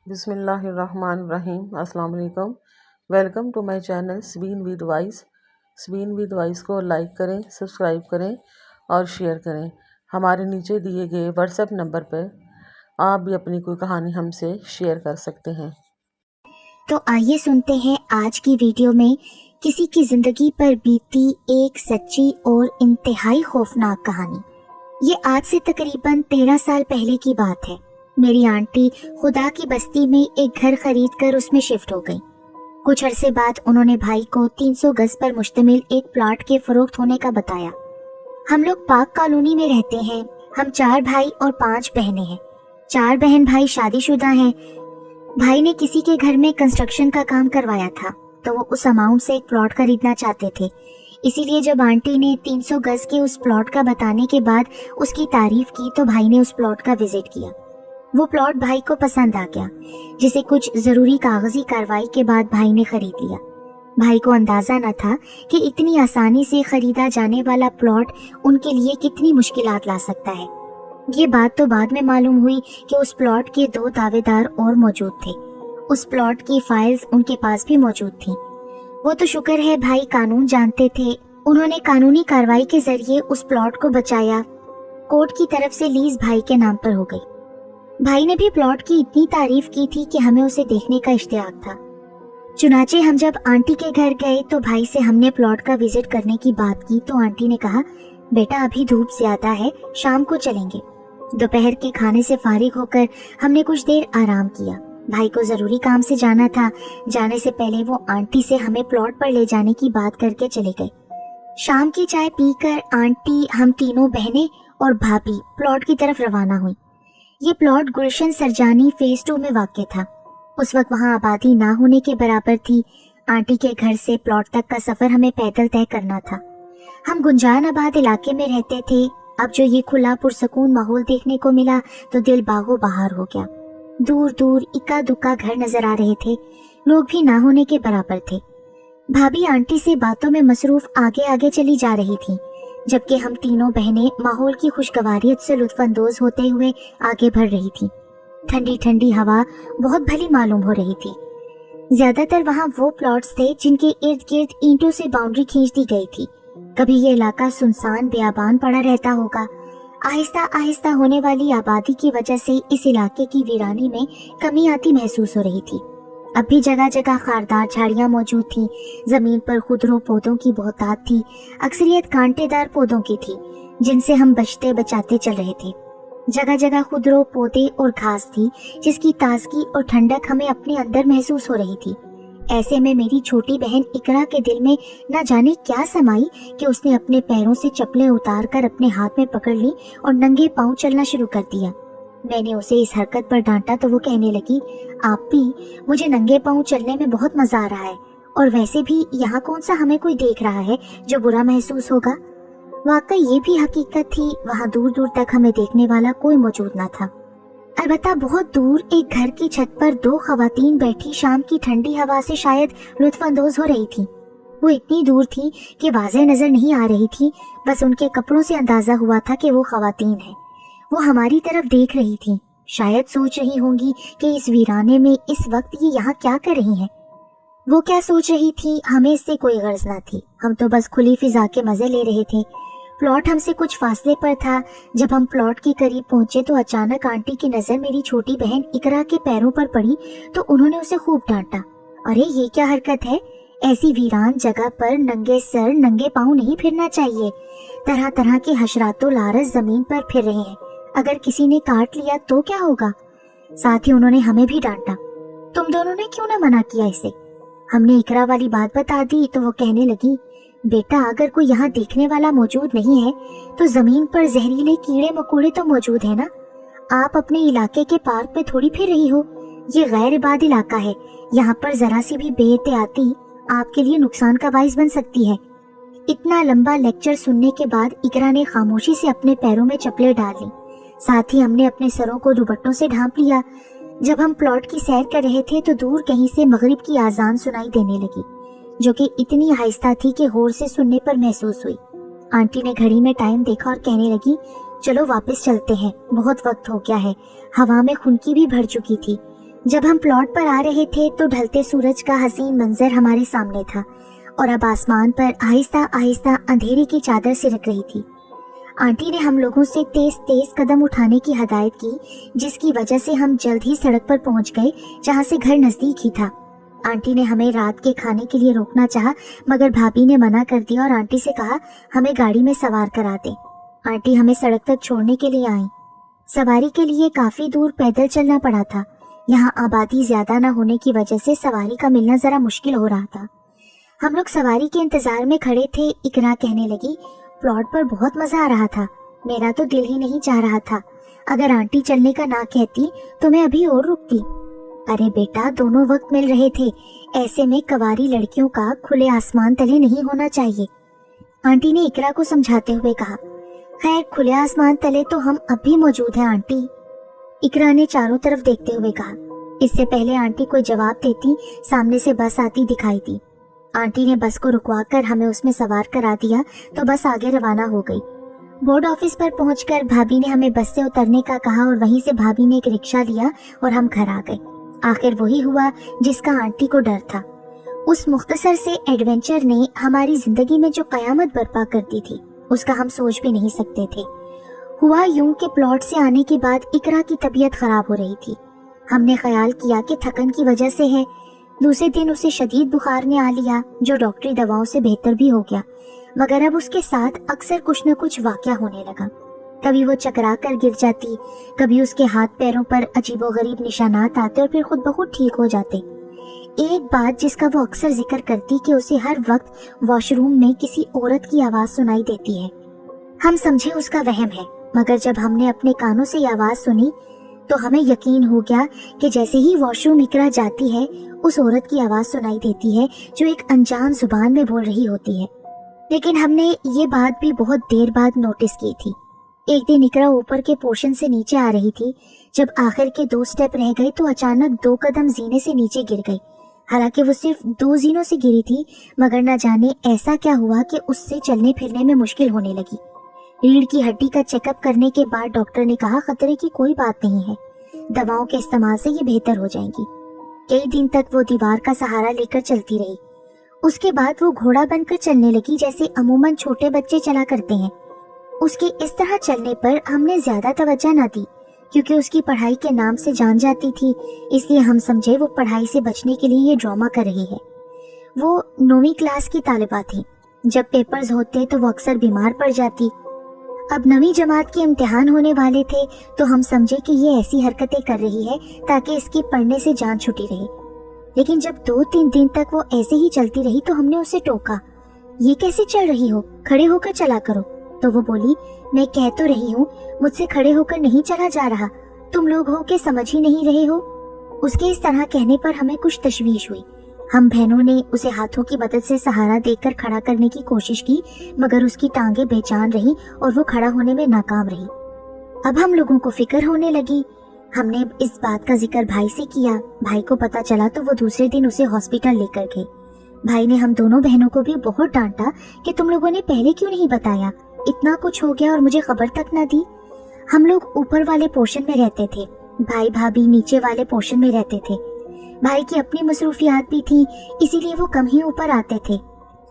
بسم اللہ الرحمن الرحیم۔ السلام علیکم۔ Welcome to my channel Sabeen with voice. Sabeen with voice کو لائک کریں، سبسکرائب کریں اور شیئر کریں۔ ہمارے نیچے دیے گئے واٹس ایپ نمبر پر آپ بھی اپنی کوئی کہانی ہم سے شیئر کر سکتے ہیں۔ تو آئیے سنتے ہیں آج کی ویڈیو میں کسی کی زندگی پر بیتی ایک سچی اور انتہائی خوفناک کہانی۔ یہ آج سے تقریباً 13 سال پہلے کی بات ہے۔ میری آنٹی خدا کی بستی میں ایک گھر خرید کر اس میں شفٹ ہو گئی۔ کچھ عرصے بعد انہوں نے بھائی کو 300 گز پر مشتمل ایک پلاٹ کے فروخت ہونے کا بتایا۔ ہم لوگ پاک کالونی میں رہتے ہیں۔ ہم 4 بھائی اور 5 بہنیں ہیں۔ 4 بہن بھائی شادی شدہ ہیں۔ بھائی نے کسی کے گھر میں کنسٹرکشن کا کام کروایا تھا تو وہ اس اماؤنٹ سے ایک پلاٹ خریدنا چاہتے تھے۔ اسی لیے جب آنٹی نے 300 گز کے اس پلاٹ کا بتانے کے بعد اس کی تعریف کی تو بھائی نے اس پلاٹ کا وزٹ کیا۔ وہ پلاٹ بھائی کو پسند آ گیا، جسے کچھ ضروری کاغذی کارروائی کے بعد بھائی نے خرید لیا۔ بھائی کو اندازہ نہ تھا کہ اتنی آسانی سے خریدا جانے والا پلاٹ ان کے لیے کتنی مشکلات لا سکتا ہے۔ یہ بات تو بعد میں معلوم ہوئی کہ اس پلاٹ کے 2 دعوے دار اور موجود تھے۔ اس پلاٹ کی فائلز ان کے پاس بھی موجود تھیں۔ وہ تو شکر ہے بھائی قانون جانتے تھے۔ انہوں نے قانونی کارروائی کے ذریعے اس پلاٹ کو بچایا۔ کورٹ کی طرف سے لیز بھائی کے نام پر ہو گئی۔ بھائی نے بھی پلاٹ کی اتنی تعریف کی تھی کہ ہمیں اسے دیکھنے کا اشتیاق تھا۔ چنانچہ ہم جب آنٹی کے گھر گئے تو بھائی سے ہم نے پلاٹ کا وزٹ کرنے کی بات کی تو آنٹی نے کہا، بیٹا ابھی دھوپ زیادہ ہے، شام کو چلیں گے۔ دوپہر کے کھانے سے فارغ ہو کر ہم نے کچھ دیر آرام کیا۔ بھائی کو ضروری کام سے جانا تھا۔ جانے سے پہلے وہ آنٹی سے ہمیں پلاٹ پر لے جانے کی بات کر کے چلے گئے۔ شام کی چائے پی کر آنٹی، ہم تینوں بہنیں اور بھابھی پلاٹ کی طرف روانہ ہوئی۔ یہ پلاٹ گلشن سرجانی فیز 2 میں واقع تھا۔ اس وقت وہاں آبادی نہ ہونے کے برابر تھی۔ آنٹی کے گھر سے پلاٹ تک کا سفر ہمیں پیدل طے کرنا تھا۔ ہم گنجان آباد علاقے میں رہتے تھے۔ اب جو یہ کھلا پرسکون ماحول دیکھنے کو ملا تو دل باغ و بہار ہو گیا۔ دور دور اکا دکا گھر نظر آ رہے تھے، لوگ بھی نہ ہونے کے برابر تھے۔ بھابھی آنٹی سے باتوں میں مصروف آگے آگے چلی جا رہی تھی، جبکہ ہم تینوں بہنیں ماحول کی خوشگواریت سے لطف اندوز ہوتے ہوئے آگے بڑھ رہی تھی۔ ٹھنڈی ٹھنڈی ہوا بہت بھلی معلوم ہو رہی تھی۔ زیادہ تر وہاں وہ پلاٹس تھے جن کے ارد گرد اینٹوں سے باؤنڈری کھینچ دی گئی تھی۔ کبھی یہ علاقہ سنسان بیابان پڑا رہتا ہوگا۔ آہستہ آہستہ ہونے والی آبادی کی وجہ سے اس علاقے کی ویرانی میں کمی آتی محسوس ہو رہی تھی۔ اب بھی جگہ جگہ خاردار جھاڑیاں موجود تھیں۔ زمین پر خودرو پودوں کی بہتات تھی۔ اکثریت کانٹے دار پودوں کی تھی جن سے ہم بچتے بچاتے چل رہے تھے۔ جگہ جگہ خودرو پودے اور گھاس تھی جس کی تازگی اور ٹھنڈک ہمیں اپنے اندر محسوس ہو رہی تھی۔ ایسے میں میری چھوٹی بہن اقرا کے دل میں نہ جانے کیا سمائی کہ اس نے اپنے پیروں سے چپلیں اتار کر اپنے ہاتھ میں پکڑ لی اور ننگے پاؤں چلنا شروع کر دیا۔ میں نے اسے اس حرکت پر ڈانٹا تو وہ کہنے لگی، آپ بھی، مجھے ننگے پاؤں چلنے میں بہت مزہ آ رہا ہے، اور ویسے بھی یہاں کون سا ہمیں کوئی دیکھ رہا ہے جو برا محسوس ہوگا۔ واقعی یہ بھی حقیقت تھی، وہاں دور دور تک ہمیں دیکھنے والا کوئی موجود نہ تھا۔ البتہ بہت دور ایک گھر کی چھت پر 2 خواتین بیٹھی شام کی ٹھنڈی ہوا سے شاید لطف اندوز ہو رہی تھی۔ وہ اتنی دور تھی کہ واضح نظر نہیں آ رہی تھی، بس ان کے کپڑوں سے اندازہ ہوا تھا کہ وہ خواتین ہیں۔ وہ ہماری طرف دیکھ رہی تھی، شاید سوچ رہی ہوں گی کہ اس ویرانے میں اس وقت یہ یہاں کیا کر رہی ہیں۔ وہ کیا سوچ رہی تھی ہمیں اس سے کوئی غرض نہ تھی، ہم تو بس کھلی فضا کے مزے لے رہے تھے۔ پلاٹ ہم سے کچھ فاصلے پر تھا۔ جب ہم پلاٹ کے قریب پہنچے تو اچانک آنٹی کی نظر میری چھوٹی بہن اقرا کے پیروں پر پڑی تو انہوں نے اسے خوب ڈانٹا۔ ارے یہ کیا حرکت ہے، ایسی ویران جگہ پر ننگے سر ننگے پاؤں نہیں پھرنا چاہیے۔ طرح طرح کے حشرات و لارس زمین پر پھر رہے ہیں، اگر کسی نے کاٹ لیا تو کیا ہوگا۔ ساتھ ہی انہوں نے ہمیں بھی ڈانٹا، تم دونوں نے کیوں نہ منع کیا اسے۔ ہم نے اقرا والی بات بتا دی تو وہ کہنے لگی، بیٹا اگر کوئی یہاں دیکھنے والا موجود نہیں ہے تو زمین پر زہریلے کیڑے مکوڑے تو موجود ہیں نا۔ آپ اپنے علاقے کے پارک میں تھوڑی پھر رہی ہو، یہ غیر آباد علاقہ ہے، یہاں پر ذرا سی بھی بے احتیاطی آپ کے لیے نقصان کا باعث بن سکتی ہے۔ اتنا لمبا لیکچر سننے کے بعد اقرا نے خاموشی سے اپنے پیروں میں چپلیں ڈال لی، ساتھ ہی ہم نے اپنے سروں کو دوپٹوں سے ڈھانپ لیا۔ جب ہم پلاٹ کی سیر کر رہے تھے تو دور کہیں سے مغرب کی اذان سنائی دینے لگی، جو کہ اتنی آہستہ تھی کہ غور سے سننے پر محسوس ہوئی۔ آنٹی نے گھڑی میں ٹائم دیکھا اور کہنے لگی، چلو واپس چلتے ہیں، بہت وقت ہو گیا ہے۔ ہوا میں خنکی بھی بھر چکی تھی۔ जब हम प्लॉट पर आ रहे थे तो ढलते सूरज का हसीन मंजर हमारे सामने था और अब आसमान पर आहिस्ता आहिस्ता अंधेरे की चादर सिरक रही थी। आंटी ने हम लोगों से तेज तेज कदम उठाने की हदायत की, जिसकी वजह से हम जल्द ही सड़क पर पहुंच गए जहां से घर नजदीक ही था। आंटी ने हमें रात के खाने के लिए रोकना चाहा, मगर भाभी ने मना कर दिया और आंटी से कहा हमें गाड़ी में सवार करा दे। आंटी हमें सड़क तक छोड़ने के लिए आई। सवारी के लिए काफी दूर पैदल चलना पड़ा था। यहाँ आबादी ज्यादा न होने की वजह से सवारी का मिलना जरा मुश्किल हो रहा था। हम लोग सवारी के इंतजार में खड़े थे। इकरा कहने लगी, प्लॉट पर बहुत मजा आ रहा था, मेरा तो दिल ही नहीं चाह रहा था। अगर आंटी चलने का ना कहती तो मैं अभी और रुकती। अरे बेटा, दोनों वक्त मिल रहे थे, ऐसे में कवारी लड़कियों का खुले आसमान तले नहीं होना चाहिए, आंटी ने इकरा को समझाते हुए कहा। खैर, खुले आसमान तले तो हम अब भी मौजूद हैं आंटी, इकरा ने चारों तरफ देखते हुए कहा। इससे पहले आंटी कोई जवाब देती, सामने से बस आती दिखाई दी। आंटी ने बस को रुकवाकर हमें उसमें सवार करा दिया तो बस आगे रवाना हो गई। बोर्ड ऑफिस पर पहुंचकर भाभी ने हमें बस से उतरने का कहा और वहीं से भाभी ने एक रिक्शा लिया और हम घर आ गए। आखिर वही हुआ जिसका आंटी को डर था। उस मुख्तसर से एडवेंचर ने हमारी जिंदगी में जो कयामत बर्पा कर दी थी, उसका हम सोच भी नहीं सकते थे। हुआ यूं के प्लॉट से आने के बाद इकरा की तबीयत खराब हो रही थी। हमने ख्याल किया कि थकन की वजह से है। दूसरे दिन उसे शदीद बुखार ने आ लिया, जो डॉक्टरी दवाओं से बेहतर भी हो गया, मगर अब उसके साथ अक्सर कुछ न कुछ वाकया होने लगा। कभी वो चकरा कर गिर जाती, कभी उसके हाथ पैरों पर अजीबोगरीब निशानात आते और फिर खुद ब खुद ठीक हो जाते। एक बात जिसका वो अक्सर जिक्र करती कि उसे हर वक्त वॉशरूम में किसी औरत की आवाज सुनाई देती है। हम समझे उसका वहम है, मगर जब हमने अपने कानों से ये आवाज सुनी तो हमें यकीन हो गया कि जैसे ही वॉशरूम इकरा जाती है, उस औरत की आवाज सुनाई देती है जो एक अनजान जुबान में बोल रही होती है। लेकिन हमने ये बात भी बहुत देर बाद नोटिस की थी। एक दिन इकरा ऊपर के पोर्शन से नीचे आ रही थी। जब आखिर के 2 स्टेप रह गए तो अचानक 2 कदम जीने से नीचे गिर गई। हालांकि वो सिर्फ 2 जीनों से गिरी थी, मगर न जाने ऐसा क्या हुआ कि उससे चलने फिरने में मुश्किल होने लगी। रीढ़ की हड्डी का चेकअप करने के बाद डॉक्टर ने कहा खतरे की कोई बात नहीं है, दवाओं के इस्तेमाल से ये बेहतर हो जाएंगी। कई दिन तक वो दीवार का सहारा लेकर चलती रही। उसके बाद वो घोड़ा बनकर चलने लगी, जैसे अमूमन छोटे बच्चे चला करते हैं। उसके इस तरह चलने पर हमने ज्यादा तवज्जो न दी, क्योंकि उसकी पढ़ाई के नाम से जान जाती थी, इसलिए हम समझे वो पढ़ाई से बचने के लिए ये ड्रामा कर रही है। वो 9वीं क्लास की तालिबा थी। जब पेपर्स होते तो वो अक्सर बीमार पड़ जाती। अब 9वीं जमात के इम्तिहान होने वाले थे तो हम समझे कि ये ऐसी हरकतें कर रही है ताकि इसकी पढ़ने से जान छुटी रहे। लेकिन जब 2-3 दिन तक वो ऐसे ही चलती रही तो हमने उसे टोका, ये कैसे चल रही हो, खड़े होकर चला करो। तो वो बोली, मैं कह तो रही हूँ, मुझसे खड़े होकर नहीं चला जा रहा, तुम लोग हो के समझ ही नहीं रहे हो। उसके इस तरह कहने पर हमें कुछ तशवीश हुई। हम बहनों ने उसे हाथों की मदद से सहारा देकर खड़ा करने की कोशिश की, मगर उसकी टांगें बेजान रहीं और वो खड़ा होने में नाकाम रही। अब हम लोगों को फिक्र होने लगी। हमने इस बात का जिक्र भाई से किया। भाई को पता चला तो वो दूसरे दिन उसे हॉस्पिटल लेकर गए। भाई ने हम दोनों बहनों को भी बहुत डांटा कि तुम लोगों ने पहले क्यों नहीं बताया, इतना कुछ हो गया और मुझे खबर तक न दी। हम लोग ऊपर वाले पोर्शन में रहते थे, भाई भाभी नीचे वाले पोर्शन में रहते थे। भाई की अपनी मसरूफियात भी थी, इसीलिए वो कम ही ऊपर आते थे।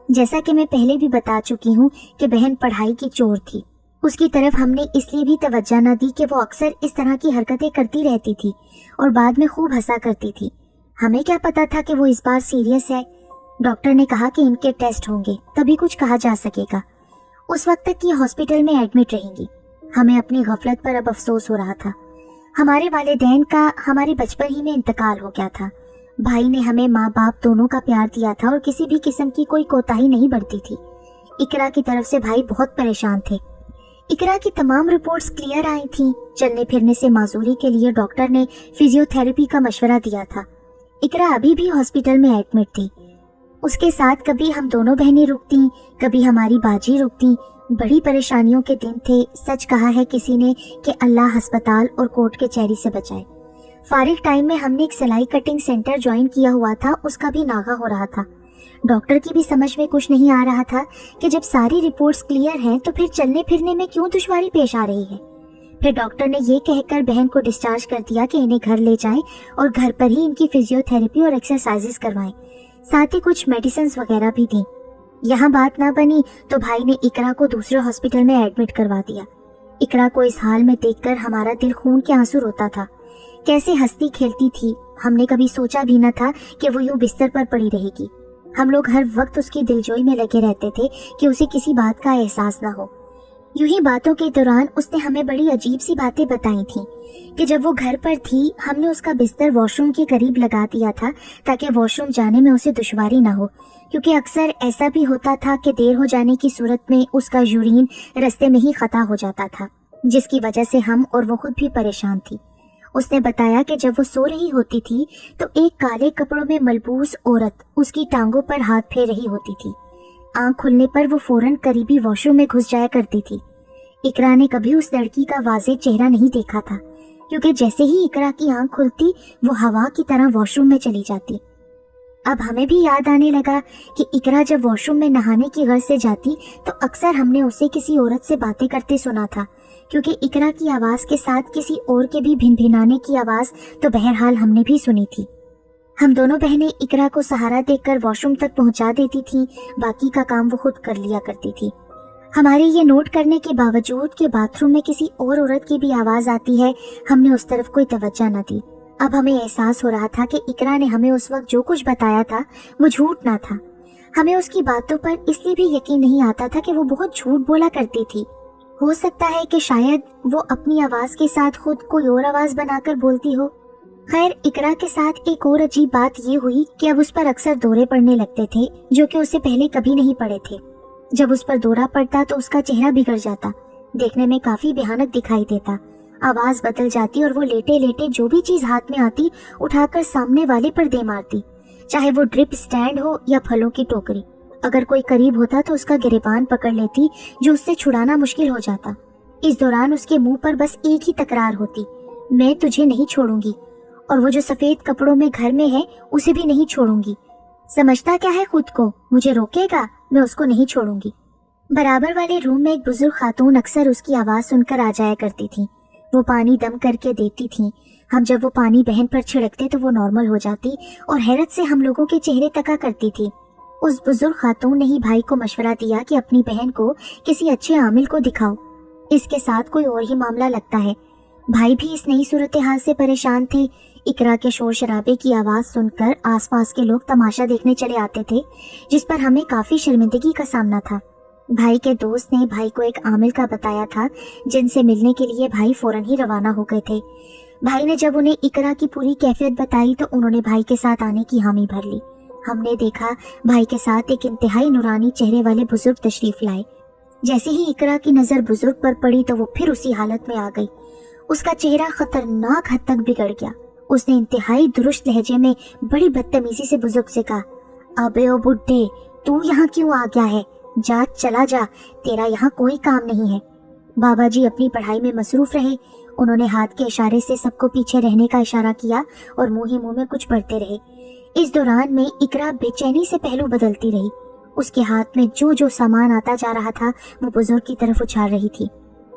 जैसा कि मैं पहले भी बता चुकी हूँ कि बहन पढ़ाई की चोर थी। उसकी तरफ हमने इसलिए भी तवज्जो न दी कि वो अक्सर इस तरह की हरकतें करती रहती थी और बाद में खूब हंसा करती थी। हमें क्या पता था कि वो इस बार सीरियस है। डॉक्टर ने कहा कि इनके टेस्ट होंगे तभी कुछ कहा जा सकेगा। उस वक्त तक ये हॉस्पिटल में एडमिट रहेंगी। हमें अपनी गफलत पर अब अफसोस हो रहा था। हमारे वालिदैन का हमारे बचपन ही में इंतकाल हो गया था। भाई ने हमें माँ बाप दोनों का प्यार दिया था और किसी भी किस्म की कोई कोताही नहीं बरती थी। इकरा की तरफ से भाई बहुत परेशान थे। इकरा की तमाम रिपोर्ट्स क्लियर आई थीं। चलने फिरने से माजूरी के लिए डॉक्टर ने फिजियोथेरेपी का मशवरा दिया था। इकरा अभी भी हॉस्पिटल में एडमिट थी। उसके साथ कभी हम दोनों बहनें रुकती, कभी हमारी बाजी रुकती। बड़ी परेशानियों के दिन थे। सच कहा है किसी ने कि अल्लाह अस्पताल और कोर्ट के चेहरे से बचाए। फारिग टाइम में हमने एक सिलाई कटिंग सेंटर ज्वाइन किया हुआ था, उसका भी नागा हो रहा था। डॉक्टर की भी समझ में कुछ नहीं आ रहा था कि जब सारी रिपोर्ट्स क्लियर हैं तो फिर चलने फिरने में क्यों दुश्वारी पेश आ रही है। फिर डॉक्टर ने ये कहकर बहन को डिस्चार्ज कर दिया कि इन्हें घर ले जाएं और घर पर ही इनकी फिजियोथेरेपी और एक्सरसाइजेस करवाएं, साथ ही कुछ मेडिसिन वगैरह भी दी। यहाँ बात ना बनी तो भाई ने इकरा को दूसरे हॉस्पिटल में एडमिट करवा दिया। इकरा को इस हाल में देखकर हमारा दिल खून के आंसू रोता था। कैसे हंसती खेलती थी, हमने कभी सोचा भी न था कि वो यूं बिस्तर पर पड़ी रहेगी। हम लोग हर वक्त उसकी दिलजोई में लगे रहते थे कि उसे किसी बात का एहसास ना हो। यूं ही बातों के दौरान उसने हमें बड़ी अजीब सी बातें बताई थी कि जब वो घर पर थी हमने उसका बिस्तर वॉशरूम के करीब लगा दिया था ताकि वॉशरूम जाने में उसे दुश्वारी ना हो, क्योंकि अक्सर ऐसा भी होता था कि देर हो जाने की सूरत में उसका यूरिन रास्ते में ही खता हो जाता था, जिसकी वजह से हम और वो खुद भी परेशान थी। उसने बताया कि जब वो सो रही होती थी तो एक काले कपड़ों में मलबूस औरत उसकी टांगों पर हाथ फेर रही होती थी। आंख खुलने पर वो फौरन करीबी वॉशरूम में घुस जाया करती थी। इकरा ने कभी उस लड़की का वाज़ेह चेहरा नहीं देखा था, क्योंकि जैसे ही इकरा की आंख खुलती वो हवा की तरह वॉशरूम में चली जाती। अब हमें भी याद आने लगा कि इकरा जब वॉशरूम में नहाने की गर्ज से जाती तो अक्सर हमने उसे किसी औरत से बातें करते सुना था, क्योंकि इकरा की आवाज़ के साथ किसी और के भी भिनभिनाने की आवाज़ तो बहरहाल हमने भी सुनी थी। हम दोनों बहनें इकरा को सहारा देकर वॉशरूम तक पहुंचा देती थीं, बाकी का काम वो खुद कर लिया करती थी। हमारे ये नोट करने के बावजूद कि बाथरूम में किसी और औरत की भी आवाज़ आती है, हमने उस तरफ कोई तवज्जो न दी। अब हमें एहसास हो रहा था कि इकरा ने हमें उस वक्त जो कुछ बताया था वो झूठ ना था। हमें उसकी बातों पर इसलिए भी यकीन नहीं आता था कि वो बहुत झूठ बोला करती थी। हो सकता है कि शायद वो अपनी आवाज़ के साथ खुद कोई और आवाज़ बनाकर बोलती हो। खैर, इकरा के साथ एक और अजीब बात ये हुई कि अब उस पर अक्सर दौरे पड़ने लगते थे, जो कि उससे पहले कभी नहीं पड़े थे। जब उस पर दौरा पड़ता तो उसका चेहरा बिगड़ जाता, देखने में काफी भयानक दिखाई देता, आवाज बदल जाती और वो लेटे लेटे जो भी चीज हाथ में आती उठाकर सामने वाले पर दे मारती, चाहे वो ड्रिप स्टैंड हो या फलों की टोकरी। अगर कोई करीब होता तो उसका गिरेबान पकड़ लेती, जो उससे छुड़ाना मुश्किल हो जाता। इस दौरान उसके मुंह पर बस एक ही तकरार होती, मैं तुझे नहीं छोड़ूंगी, और वो जो सफेद कपड़ों में घर में है उसे भी नहीं छोड़ूंगी। समझता क्या है खुद को, मुझे रोकेगा, मैं उसको नहीं छोड़ूंगी। बराबर वाले रूम में एक बुजुर्ग खातून अक्सर उसकी आवाज सुनकर आ जाया करती थी। वो पानी दम करके देती थी। हम जब वो पानी बहन पर छिड़कते तो वो नॉर्मल हो जाती और हैरत से हम लोगों के चेहरे तका करती थी। उस बुजुर्ग खातून ने ही भाई को मशवरा दिया कि अपनी बहन को किसी अच्छे आमिल को दिखाओ, इसके साथ कोई और ही मामला लगता है। भाई भी इस नई सूरत हाल से परेशान थे। इकरा के शोर शराबे की आवाज सुनकर आसपास के लोग तमाशा देखने चले आते थे, जिस पर हमें काफी शर्मिंदगी का सामना था। भाई के दोस्त ने भाई को एक आमिल का बताया था, जिनसे मिलने के लिए भाई फौरन ही रवाना हो गए थे। भाई ने जब उन्हें इकरा की पूरी कैफियत बताई तो उन्होंने भाई के साथ आने की हामी भर ली। हमने देखा भाई के साथ एक इंतहाई नूरानी चेहरे वाले बुजुर्ग तशरीफ लाए। जैसे ही इकरा की नजर बुजुर्ग पर पड़ी तो वो फिर उसी हालत में आ गई। उसका चेहरा खतरनाक हद तक बिगड़ गया। उसने इंतहाई दुरुस्त लहजे में बड़ी बदतमीजी से बुजुर्ग से कहा, अबे ओ बुड्ढे, तू यहाँ क्यों आ गया है? जा, चला जा, तेरा यहाँ कोई काम नहीं है। बाबा जी अपनी पढ़ाई में मसरूफ रहे। उन्होंने हाथ के इशारे से सबको पीछे रहने का इशारा किया और मुंह ही मुंह में कुछ पढ़ते रहे। इस दौरान में इकरा बेचैनी से पहलू बदलती रही। उसके हाथ में जो जो सामान आता जा रहा था वो बुजुर्ग की तरफ उछाल रही थी,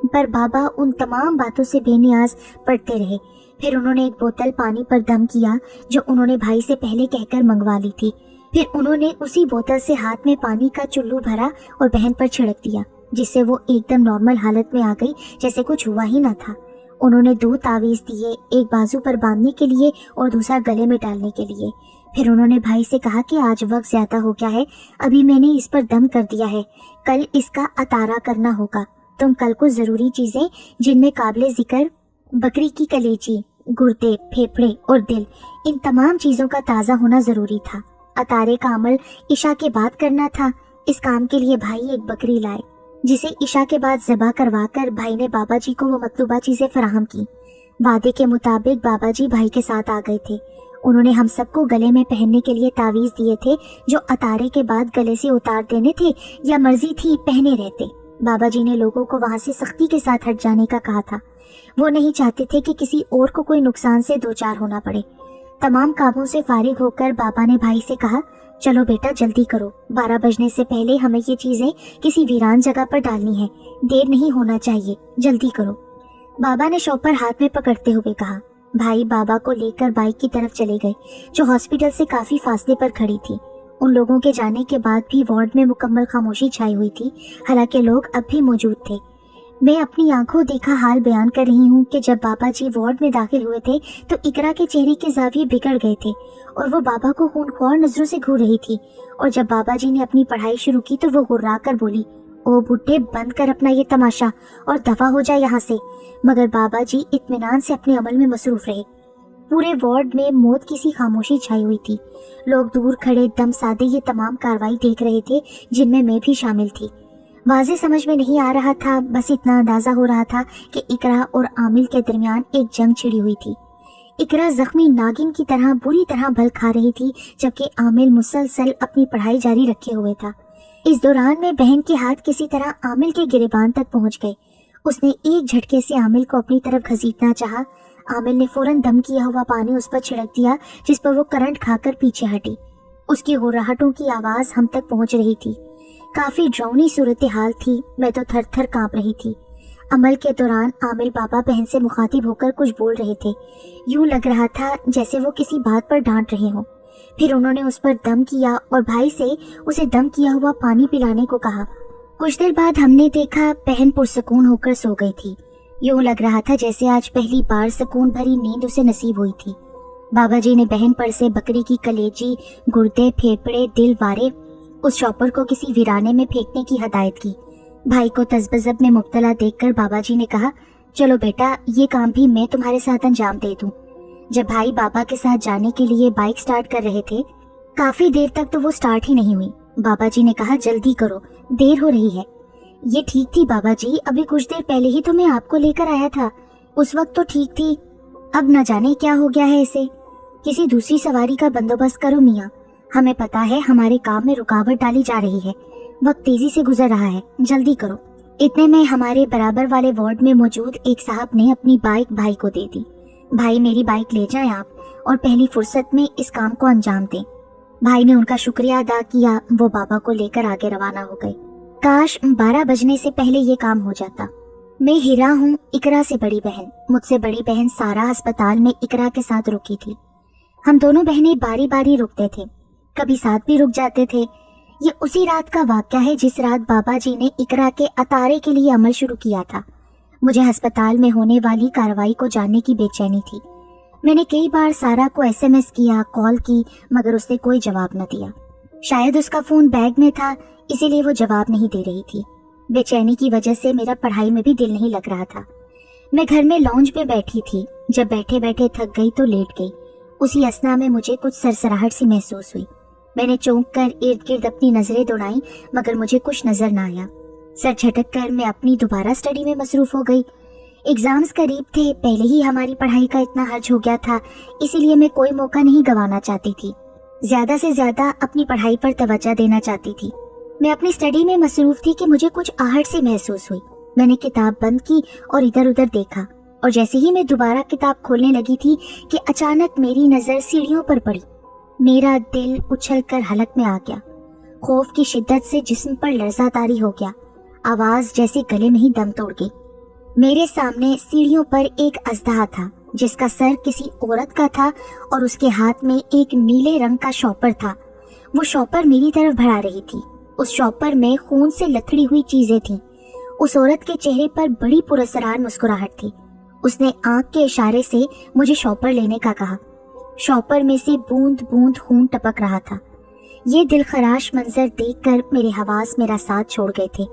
पर बाबा उन तमाम बातों से बेनियाज पढ़ते रहे। फिर उन्होंने एक बोतल पानी पर दम किया, जो उन्होंने भाई से पहले कहकर मंगवा ली थी। फिर उन्होंने उसी बोतल से हाथ में पानी का चुल्लू भरा और बहन पर छिड़क दिया, जिससे वो एकदम नॉर्मल हालत में आ गई, जैसे कुछ हुआ ही न था। उन्होंने 2 तावीज़ दिए, एक बाजू पर बांधने के लिए और दूसरा गले में डालने के लिए। फिर उन्होंने भाई से कहा कि आज वक्त ज्यादा हो गया है, अभी मैंने इस पर दम कर दिया है, कल इसका अतारा करना होगा। तुम कल को जरूरी चीजें जिनमें काबिले जिक्र बकरी की कलेजी, गुर्दे, फेफड़े और दिल, इन तमाम चीजों का ताज़ा होना जरूरी था। अतारे का अमल इशा के बाद करना था। इस काम के लिए भाई एक बकरी लाए, जिसे इशा के बाद ज़बा करवाकर भाई ने बाबा जी को वो मतलूबा चीजें फराहम की। वादे के मुताबिक बाबा जी भाई के साथ आ गए थे। उन्होंने हम सबको गले में पहनने के लिए तावीज़ दिए थे, जो अतारे के बाद गले से उतार देने थे या मर्जी थी पहने रहते। बाबा जी ने लोगों को वहां से सख्ती के साथ हट जाने का कहा था। वो नहीं चाहते थे कि किसी और को कोई नुकसान से दो चार होना पड़े। तमाम कामों से फारिग होकर बाबा ने भाई से कहा, चलो बेटा जल्दी करो, 12 बजने से पहले हमें ये चीजें किसी वीरान जगह पर डालनी है, देर नहीं होना चाहिए, जल्दी करो। बाबा ने शॉपर हाथ में पकड़ते हुए कहा। भाई बाबा को लेकर बाइक की तरफ चले गए, जो हॉस्पिटल से काफी फासले पर खड़ी थी। उन लोगों के जाने के बाद भी वार्ड में मुकम्मल खामोशी छाई हुई थी, हालांकि लोग अब भी मौजूद थे। मैं अपनी आंखों देखा हाल बयान कर रही हूँ कि जब बाबा जी वार्ड में दाखिल हुए थे तो इकरा के चेहरे के जाविये बिगड़ गए थे और वो बाबा को खूनख्वार नजरों से घूर रही थी। और जब बाबा जी ने अपनी पढ़ाई शुरू की तो वो गुर्रा कर बोली, ओ बुड्ढे, बंद कर अपना ये तमाशा और दफा हो जाए यहाँ से। मगर बाबा जी इत्मीनान से अपने अमल में मसरूफ रहे। पूरे वार्ड में मौत की सी खामोशी छाई हुई थी। लोग दूर खड़े दम साधे ये तमाम कार्रवाई देख रहे थे, जिनमें मैं भी शामिल थी। वाज़े समझ में नहीं आ रहा था, बस इतना अंदाजा हो रहा था कि इकरा और आमिल के दरमियान एक जंग छिड़ी हुई थी। इकरा जख्मी नागिन की तरह बुरी तरह बल खा रही थी, जबकि आमिल मुसलसल अपनी पढ़ाई जारी रखे हुए था। इस दौरान में बहन के हाथ किसी तरह आमिल के गिरेबान तक पहुंच गए। उसने एक झटके से आमिल को अपनी तरफ घसीटना चाहा। आमिल ने फौरन दम किया हुआ पानी उस पर छिड़क दिया, जिस पर वो करंट खाकर पीछे हटी। उसकी गुर्राहटों की आवाज हम तक पहुंच रही थी। काफी डरावनी सूरत हाल थी। मैं तो थर थर कांप रही थी। अमल के दौरान आमिल बाबा बहन से मुखातिब होकर कुछ बोल रहे थे। यूं लग रहा था जैसे वो किसी बात पर डांट रहे हों। फिर उन्होंने उस पर दम किया और भाई से उसे दम किया हुआ पानी पिलाने को कहा। कुछ देर बाद हमने देखा बहन पुरसकून होकर सो गई थी। यूं लग रहा था जैसे आज पहली बार सुकून भरी नींद उसे नसीब हुई थी। बाबा जी ने बहन पर से बकरी की कलेजी, गुर्दे, फेफड़े, दिल वारे उस शॉपर को किसी वीराने में फेंकने की हदायत की। भाई को तज़बज़ब में मुब्तला देखकर बाबा जी ने कहा, चलो बेटा, ये काम भी मैं तुम्हारे साथ अंजाम दे दूं। जब भाई बाबा के साथ जाने के लिए बाइक स्टार्ट कर रहे थे, काफी देर तक तो वो स्टार्ट ही नहीं हुई। बाबा जी ने कहा, जल्दी करो, देर हो रही है। ये ठीक थी बाबा जी, अभी कुछ देर पहले ही तो मैं आपको लेकर आया था। उस वक्त तो ठीक थी, अब न जाने क्या हो गया है इसे। किसी दूसरी सवारी का बंदोबस्त करो मियाँ, हमें पता है हमारे काम में रुकावट डाली जा रही है। वक्त तेजी से गुजर रहा है, जल्दी करो। इतने में हमारे बराबर वाले वार्ड में मौजूद एक साहब ने अपनी बाइक भाई को दे दी। भाई, मेरी बाइक ले जाएं आप और पहली फुर्सत में इस काम को अंजाम दें। भाई ने उनका शुक्रिया अदा किया। वो बाबा को लेकर आगे रवाना हो गए। काश 12 बजने से पहले ये काम हो जाता। मैं हिरा हूँ, इकरा से बड़ी बहन। मुझसे बड़ी बहन सारा अस्पताल में इकरा के साथ रुकी थी। हम दोनों बहनें बारी बारी रुकते थे, कभी साथ भी रुक जाते थे। ये उसी रात का वाक़या है जिस रात बाबा जी ने इकरा के अतारे के लिए अमल शुरू किया था। मुझे अस्पताल में होने वाली कार्रवाई को जानने की बेचैनी थी। मैंने कई बार सारा को SMS किया, कॉल की, मगर उसने कोई जवाब न दिया। शायद उसका फोन बैग में था, इसीलिए वो जवाब नहीं दे रही थी। बेचैनी की वजह से मेरा पढ़ाई में भी दिल नहीं लग रहा था। मैं घर में लॉन्ज पे बैठी थी। जब बैठे बैठे थक गई तो लेट गई। उसी असना में मुझे कुछ सरसराहट सी महसूस हुई। मैंने चौंक कर इर्द गिर्द अपनी नजरें दौड़ाई, मगर मुझे कुछ नजर न आया। सर झटक कर मैं अपनी दोबारा स्टडी में मसरूफ हो गई। एग्जाम्स करीब थे, पहले ही हमारी पढ़ाई का इतना हर्ज हो गया था, इसीलिए मैं कोई मौका नहीं गंवाना चाहती थी। ज्यादा से ज्यादा अपनी पढ़ाई पर तवज्जो देना चाहती थी। मैं अपनी स्टडी में मसरूफ थी कि मुझे कुछ आहट सी महसूस हुई। मैंने किताब बंद की और इधर उधर देखा, और जैसे ही मैं दोबारा किताब खोलने लगी थी कि अचानक मेरी नजर सीढ़ियों पर पड़ी। मेरा दिल उछल कर हलक में आ गया। खौफ की शिद्दत से जिस्म पर लर्जा तारी हो गया। आवाज जैसे गले में ही दम तोड़ गई। मेरे सामने सीढ़ियों पर एक अजदहा था, जिसका सर किसी औरत का था और उसके हाथ में एक नीले रंग का शॉपर था। वो शॉपर मेरी तरफ बढ़ा रही थी। उस शॉपर में खून से लथड़ी हुई चीजें थीं। उस औरत के चेहरे पर बड़ी पुरअसरार मुस्कुराहट थी। उसने आंख के इशारे से मुझे शॉपर लेने का कहा। शॉपर में से बूंद बूंद खून टपक रहा था। ये दिलखराश मंजर देखकर मेरे हवास मेरा साथ छोड़ गए थे।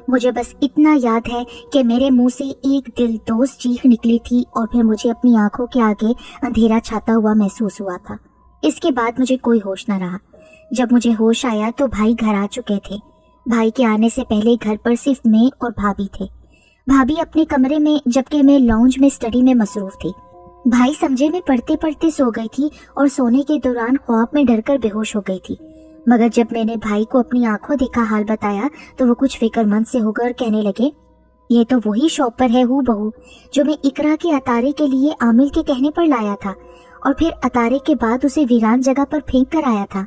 मुझे बस इतना याद है कि मेरे मुंह से एक दिलदोज़ चीख निकली थी और फिर मुझे अपनी आंखों के आगे अंधेरा छाता हुआ महसूस हुआ था। इसके बाद मुझे कोई होश न रहा। जब मुझे होश आया तो भाई घर आ चुके थे। भाई के आने से पहले घर पर सिर्फ मैं और भाभी थे। भाभी अपने कमरे में, जबकि मैं लॉन्ज में स्टडी में मसरूफ थी। भाई समझे में पढ़ते पढ़ते सो गई थी और सोने के दौरान ख्वाब में डरकर बेहोश हो गई थी। मगर जब मैंने भाई को अपनी आंखों देखा हाल बताया तो वो कुछ फिक्रमंद से होकर कहने लगे, ये तो वही शॉपर है हूबहू जो मैं इकरा के अतारे के लिए आमिल के कहने पर लाया था और फिर अतारे के बाद उसे वीरान जगह पर फेंक कर आया था।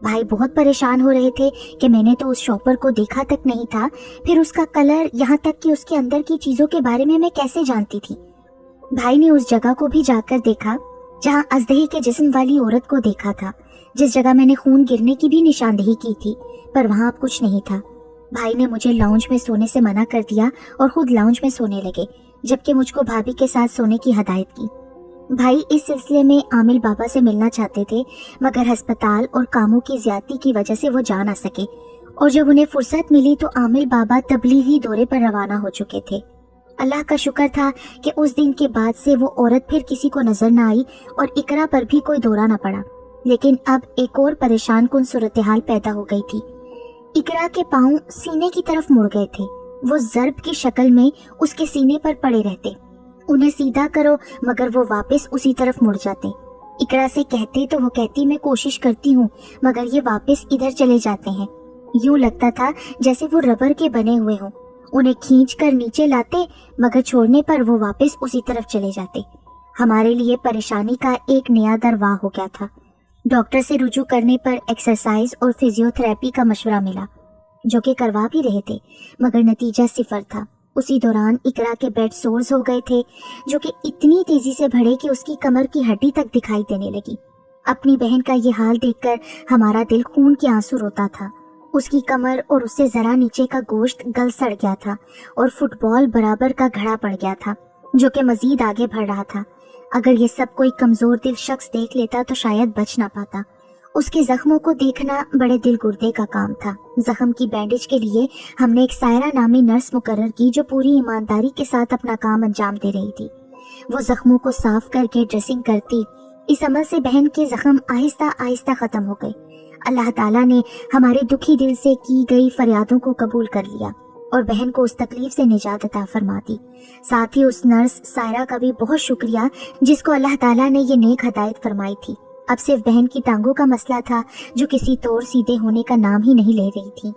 भाई बहुत परेशान हो रहे थे कि मैंने तो उस शॉपर को देखा तक नहीं था, फिर उसका कलर, यहाँ तक कि उसके अंदर की चीजों के बारे में मैं कैसे जानती थी। भाई ने उस जगह को भी जाकर देखा जहाँ अजदही के जिस्म वाली औरत को देखा था, जिस जगह मैंने खून गिरने की भी निशानदेही की थी, पर वहाँ अब कुछ नहीं था। भाई ने मुझे लाउंज में सोने से मना कर दिया और खुद लाउंज में सोने लगे, जबकि मुझको भाभी के साथ सोने की हदायत की। भाई इस सिलसिले में आमिल बाबा से मिलना चाहते थे, मगर अस्पताल और कामों की ज्यादती की वजह से वो जा ना सके, और जब उन्हें फुर्सत मिली तो आमिल बाबा तबलीगी दौरे पर रवाना हो चुके थे। अल्लाह का शुक्र था कि उस दिन के बाद से वो औरत फिर किसी को नजर न आई और इकरा पर भी कोई दौरा न पड़ा। लेकिन अब एक और परेशान कुन सूरत हाल पैदा हो गई थी। इकरा के पांव सीने की तरफ मुड़ गए थे। वो ज़र्ब की शक्ल में उसके सीने पर पड़े रहते। उन्हें सीधा करो मगर वो वापस उसी तरफ मुड़ जाते। इकरा से कहते तो वो कहती मैं कोशिश करती हूँ, मगर ये वापस इधर चले जाते हैं। यूं लगता था जैसे वो रबर के बने हुए हों। उन्हें खींच कर नीचे लाते, मगर छोड़ने पर वो वापस उसी तरफ चले जाते। हमारे लिए परेशानी का एक नया दरवाह हो गया था। डॉक्टर से रुजू करने पर एक्सरसाइज और फिजियोथेरेपी का मशवरा मिला, जो कि करवा भी रहे थे, मगर नतीजा सिफर था। उसी दौरान इकरा के बेड सोर्स हो गए थे, जो कि इतनी तेजी से बढ़े कि उसकी कमर की हड्डी तक दिखाई देने लगी। अपनी बहन का ये हाल देखकर हमारा दिल खून के आंसू रोता था। उसकी कमर और उससे जरा नीचे का गोश्त गल सड़ गया था और फुटबॉल बराबर का घड़ा पड़ गया था, जो कि मजीद आगे बढ़ रहा था। अगर ये सब कोई कमजोर दिल शख्स देख लेता तो शायद बच ना पाता। उसके जख्मों को देखना बड़े दिल गुर्दे का काम था। जख्म की बैंडेज के लिए हमने एक सायरा नामी नर्स मुकर्रर की, जो पूरी ईमानदारी के साथ अपना काम अंजाम दे रही थी। वो जख्मों को साफ करके ड्रेसिंग करती। इस अमल से बहन के जख्म आहिस्ता आहिस्ता खत्म हो गए। अल्लाह ताला ने हमारे दुखी दिल से की गई फरियादों को कबूल कर लिया और बहन को उस तकलीफ से निजात अता फरमा दी। साथ ही उस नर्स सायरा का भी बहुत शुक्रिया, जिसको अल्लाह ताला ने ये नेक हदायत फरमाई थी। अब सिर्फ बहन की टांगों का मसला था, जो किसी तौर सीधे होने का नाम ही नहीं ले रही थी।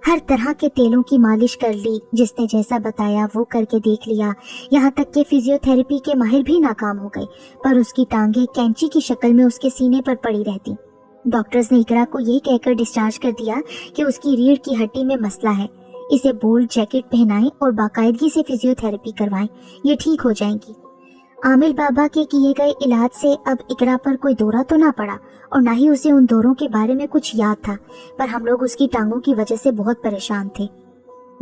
हर तरह के तेलों की मालिश कर ली, जिसने जैसा बताया वो करके देख लिया। यहाँ तक कि फिजियोथेरेपी के माहिर भी नाकाम हो गए, पर उसकी टांगें कैंची की शक्ल में उसके सीने पर पड़ी रहती। डॉक्टर्स ने इकरा को ये कहकर डिस्चार्ज कर दिया कि उसकी रीढ़ की हड्डी में मसला है। इसे बोल्ड जैकेट पहनाएं और बाकायदगी से फिजियोथेरेपी करवाएं, ये ठीक हो जाएंगी। आमिल बाबा के किए गए इलाज से अब इकरा पर कोई दौरा तो ना पड़ा और ना ही उसे उन दौरों के बारे में कुछ याद था, पर हम लोग उसकी टांगों की वजह से बहुत परेशान थे।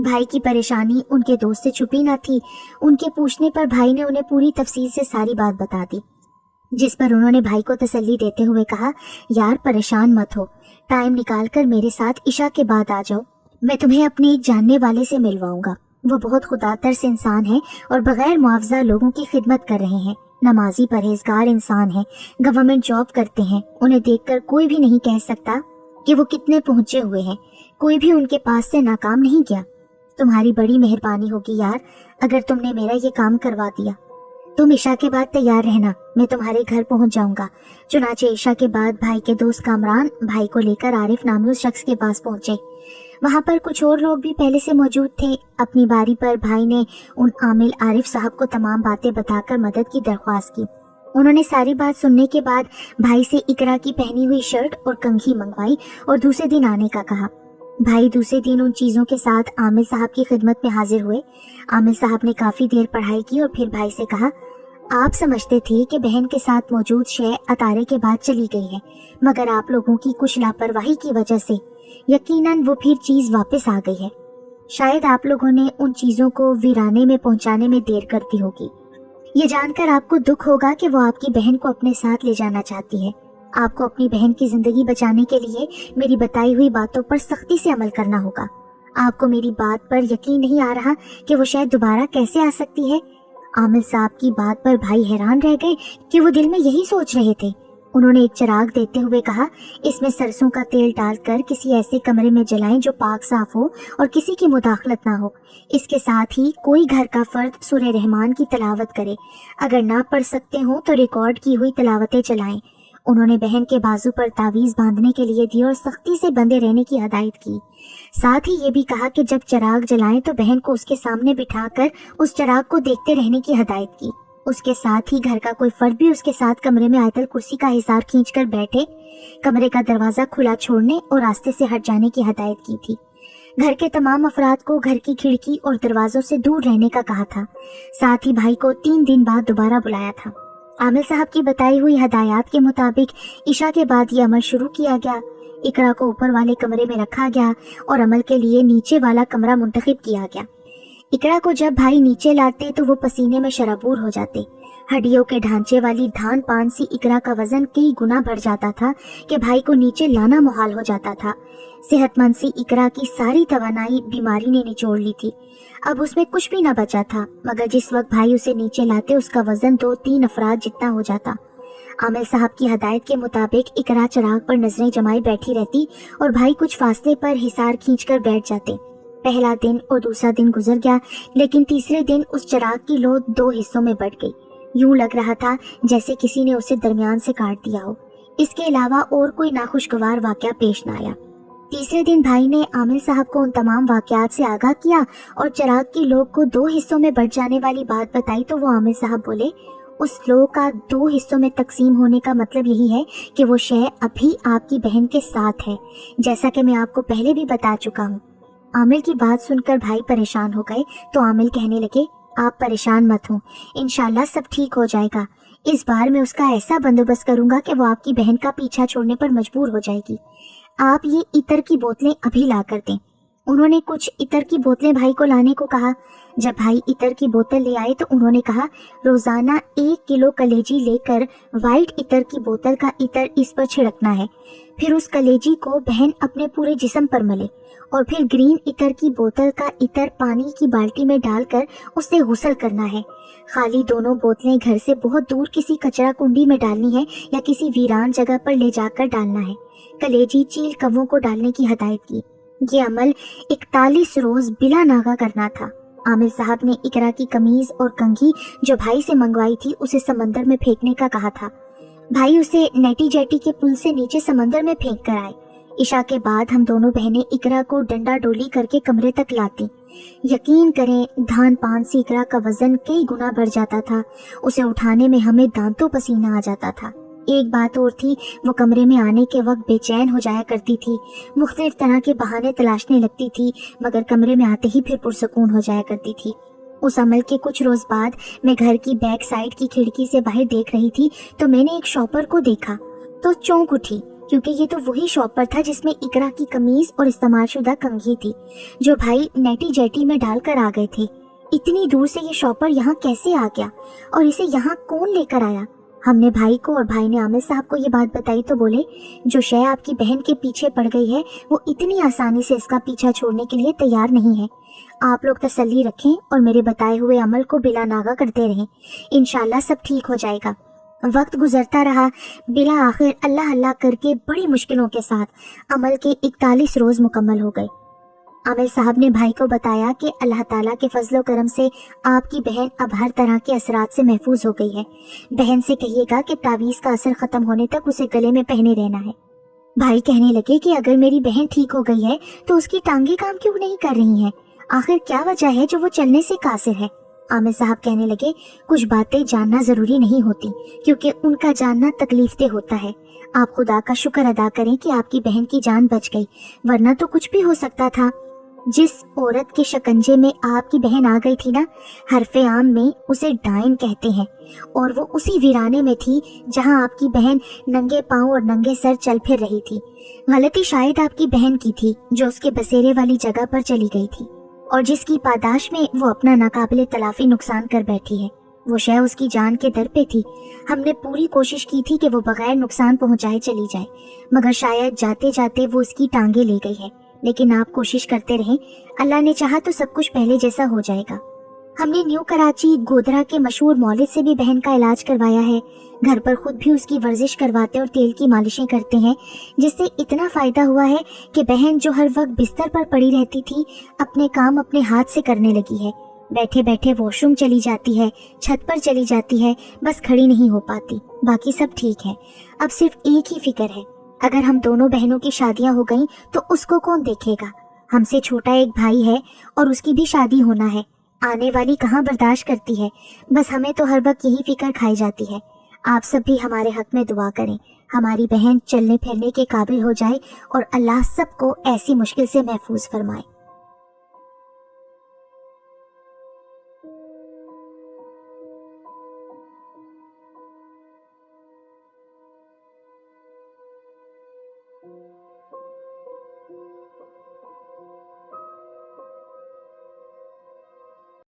भाई की परेशानी उनके दोस्त से छुपी ना थी। उनके पूछने पर भाई ने उन्हें पूरी तफसील से सारी बात बता दी, जिस पर उन्होंने भाई को तसल्ली देते हुए कहा, यार परेशान मत हो, टाइम निकाल कर मेरे साथ इशा के बाद आ जाओ, मैं तुम्हें अपने एक जानने वाले से मिलवाऊंगा। वो बहुत खुदातर्स इंसान है और बगैर मुआवजा लोगों की खिदमत कर रहे हैं। नमाजी परहेजगार इंसान है, गवर्नमेंट जॉब करते हैं। उन्हें देखकर कोई भी नहीं कह सकता कि वो कितने पहुंचे हुए हैं। कोई भी उनके पास से नाकाम नहीं गया। तुम्हारी बड़ी मेहरबानी होगी यार, अगर तुमने मेरा ये काम करवा दिया। तुम ईशा के बाद तैयार रहना, मैं तुम्हारे घर पहुंच जाऊंगा। चुनाचे ईशा के बाद भाई के दोस्त कामरान भाई को लेकर आरिफ नामी उस शख्स के पास पहुंचे। वहां पर कुछ और लोग भी पहले से मौजूद थे। अपनी बारी पर भाई ने उन आमिल आरिफ साहब को तमाम बातें बताकर मदद की दरख्वास्त की। उन्होंने सारी बात सुनने के बाद भाई से इकरा की पहनी हुई शर्ट और कंघी मंगवाई और दूसरे दिन आने का कहा। भाई दूसरे दिन उन चीज़ों के साथ आमिर साहब की खिदमत में हाजिर हुए। आमिर साहब ने काफ़ी देर पढ़ाई की और फिर भाई से कहा, आप समझते थे कि बहन के साथ मौजूद शय अतारे के बाद चली गई है, मगर आप लोगों की कुछ लापरवाही की वजह से यकीनन वो फिर चीज़ वापस आ गई है। शायद आप लोगों ने उन चीज़ों को वीराने में पहुंचाने में देर कर दी होगी। ये जानकर आपको दुख होगा कि वो आपकी बहन को अपने साथ ले जाना चाहती है। आपको अपनी बहन की जिंदगी बचाने के लिए मेरी बताई हुई बातों पर सख्ती से अमल करना होगा। आपको मेरी बात पर यकीन नहीं आ रहा कि वो शायद दोबारा कैसे आ सकती है। आमिर साहब की बात पर भाई हैरान रह गए कि वो दिल में यही सोच रहे थे। उन्होंने एक चिराग देते हुए कहा, इसमें सरसों का तेल डालकर किसी ऐसे कमरे में जलाएं जो पाक साफ हो और किसी की मुदाखलत ना हो। इसके साथ ही कोई घर का फर्द सूरह रहमान की तिलावत करे। अगर ना पढ़ सकते हो तो रिकॉर्ड की हुई तिलावतें चलाएं। उन्होंने बहन के बाजू पर तावीज़ बांधने के लिए दी और सख्ती से बंधे रहने की हदायत की। साथ ही ये भी कहा कि जब चिराग जलाएं तो बहन को उसके सामने बिठाकर उस चिराग को देखते रहने की हदायत की। उसके साथ ही घर का कोई फर्द भी उसके साथ कमरे में आयतल कुर्सी का हिसार खींचकर बैठे कमरे का दरवाजा खुला छोड़ने और रास्ते से हट जाने की हदायत की थी। घर के तमाम अफराद को घर की खिड़की और दरवाजों से दूर रहने का कहा था। साथ ही भाई को 3 दिन बाद दोबारा बुलाया था। आमिर साहब की बताई हुई हदायत के मुताबिक इशा के बाद ये अमल शुरू किया गया। इकरा को ऊपर वाले कमरे में रखा गया और अमल के लिए नीचे वाला कमरा मुंतखब किया गया। इकरा को जब भाई नीचे लाते तो वो पसीने में शराबूर हो जाते। हड्डियों के ढांचे वाली धान पान सी इकरा का वजन कई गुना बढ़ जाता था कि भाई को नीचे लाना मुहाल हो जाता था। सेहतमंद सी इकरा की सारी तवानाई बीमारी ने निचोड़ ली थी। अब उसमें कुछ भी न बचा था, मगर जिस वक्त भाई उसे नीचे लाते उसका वजन 2-3 अफराद जितना हो जाता। आमिर साहब की हदायत के मुताबिक इकरा चिराग पर नजरें जमाई बैठी रहती और भाई कुछ फासले पर हिसार खींचकर बैठ जाते। पहला दिन और दूसरा दिन गुजर गया, लेकिन तीसरे दिन उस चिराग की लो 2 हिस्सों में बढ़ गई। यूं लग रहा था जैसे किसी ने उसे दरमियान से काट दिया हो। इसके अलावा और कोई नाखुशगवार वाकया पेश न आया। तीसरे दिन भाई ने आमिर साहब को उन तमाम वाकयात से आगाह किया और चिराग की लो को 2 हिस्सों में बढ़ जाने वाली बात बताई तो वो आमिर साहब बोले, उस लो का 2 हिस्सों में तकसीम होने का मतलब यही है कि वो शय अभी आपकी बहन के साथ है, जैसा कि मैं आपको पहले भी बता चुका हूँ। आमिर की बात सुनकर भाई परेशान हो गए तो आमिर कहने लगे, आप परेशान मत हो, इंशाल्लाह सब ठीक हो जाएगा। इस बार मैं उसका ऐसा बंदोबस्त करूंगा कि वो आपकी बहन का पीछा छोड़ने पर मजबूर हो जाएगी। आप ये इतर की बोतलें अभी ला कर दें। उन्होंने कुछ इतर की बोतलें भाई को लाने को कहा। जब भाई इतर की बोतल ले आए तो उन्होंने कहा, रोजाना 1 किलो कलेजी लेकर वाइट इतर की बोतल का इतर इस पर छिड़कना है। फिर उस कलेजी को बहन अपने पूरे जिस्म पर मले और फिर ग्रीन इतर की बोतल का इतर पानी की बाल्टी में डालकर उससे गुस्ल करना है। खाली दोनों बोतलें घर से बहुत दूर किसी कचरा कुंडी में डालनी है या किसी वीरान जगह पर ले जाकर डालना है। कलेजी चील कव्वों को डालने की हदायत की। ये अमल 41 रोज बिला नागा करना था। आमिर साहब ने इकरा की कमीज और कंघी जो भाई से मंगवाई थी उसे समंदर में फेंकने का कहा था। भाई उसे नेटी जेटी के पुल से नीचे समंदर में फेंक कर आए। इशा के बाद हम दोनों बहनें इकरा को डंडा डोली करके कमरे तक लाती। यकीन करें, धान पान से इकरा का वजन कई गुना बढ़ जाता था। उसे उठाने में हमें दांतों पसीना आ जाता था। एक बात और थी, वो कमरे में आने के वक्त बेचैन हो जाया करती थी, मुख्तलिफ तरह के बहाने तलाशने लगती थी, मगर कमरे में आते ही फिर पुरसकून हो जाया करती थी। उस अमल के कुछ रोज बाद मैं घर की बैक साइड की खिड़की से बाहर देख रही थी तो मैंने एक शॉपर को देखा तो चौंक उठी, क्योंकि ये तो वही शॉपर था जिसमें इकरा की कमीज और इस्तेमालशुदा कंघी थी जो भाई नेटी जेटी में डालकर आ गए थे। इतनी दूर से ये शॉपर यहाँ कैसे आ गया और इसे यहाँ कौन लेकर आया? हमने भाई को और भाई ने आमिर साहब को ये बात बताई तो बोले, जो शय आपकी बहन के पीछे पड़ गई है वो इतनी आसानी से इसका पीछा छोड़ने के लिए तैयार नहीं है। आप लोग तसल्ली रखें और मेरे बताए हुए अमल को बिला नागा करते रहें, इंशाल्लाह सब ठीक हो जाएगा। वक्त गुजरता रहा। बिला आखिर अल्लाह अल्लाह करके बड़ी मुश्किलों के साथ अमल के 41 रोज मुकम्मल हो गए। आमिर साहब ने भाई को बताया कि अल्लाह ताला के फजलो करम से आपकी बहन अब हर तरह के असरात से महफूज हो गई है। बहन से कहिएगा कि तावीज़ का असर खत्म होने तक उसे गले में पहने रहना है। भाई कहने लगे कि अगर मेरी बहन ठीक हो गई है तो उसकी टांगे काम क्यों नहीं कर रही हैं? आखिर क्या वजह है जो वो चलने से कासिर है? आमिर साहब कहने लगे, कुछ बातें जानना जरूरी नहीं होती, क्योंकि उनका जानना तकलीफदेह होता है। आप खुदा का शुक्र अदा करें कि आपकी बहन की जान बच गई, वरना तो कुछ भी हो सकता था। जिस औरत के शिकंजे में आपकी बहन आ गई थी ना, हरफे आम में उसे डाइन कहते हैं, और वो उसी वीराने में थी जहां आपकी बहन नंगे पांव और नंगे सर चल फिर रही थी। गलती शायद आपकी बहन की थी जो उसके बसेरे वाली जगह पर चली गई थी और जिसकी पादाश में वो अपना नाकाबिले तलाफी नुकसान कर बैठी है। वो शय उसकी जान के दर पे थी। हमने पूरी कोशिश की थी कि वो बगैर नुकसान पहुंचाए चली जाए, मगर शायद जाते जाते वो उसकी टांगे ले गई है। लेकिन आप कोशिश करते रहें, अल्लाह ने चाहा तो सब कुछ पहले जैसा हो जाएगा। हमने न्यू कराची गोदरा के मशहूर मौलिद से भी बहन का इलाज करवाया है। घर पर खुद भी उसकी वर्जिश करवाते और तेल की मालिशें करते हैं, जिससे इतना फायदा हुआ है कि बहन जो हर वक्त बिस्तर पर पड़ी रहती थी, अपने काम अपने हाथ से करने लगी है। बैठे बैठे वॉशरूम चली जाती है, छत पर चली जाती है, बस खड़ी नहीं हो पाती। बाकी सब ठीक है। अब सिर्फ एक ही फिक्र है, अगर हम दोनों बहनों की शादियां हो गईं तो उसको कौन देखेगा? हमसे छोटा एक भाई है और उसकी भी शादी होना है। آنے والی کہاں برداشت کرتی ہے، بس ہمیں تو ہر وقت یہی فکر کھائی جاتی ہے۔ آپ سب بھی ہمارے حق میں دعا کریں، ہماری بہن چلنے پھرنے کے قابل ہو جائے اور اللہ سب کو ایسی مشکل سے محفوظ فرمائے۔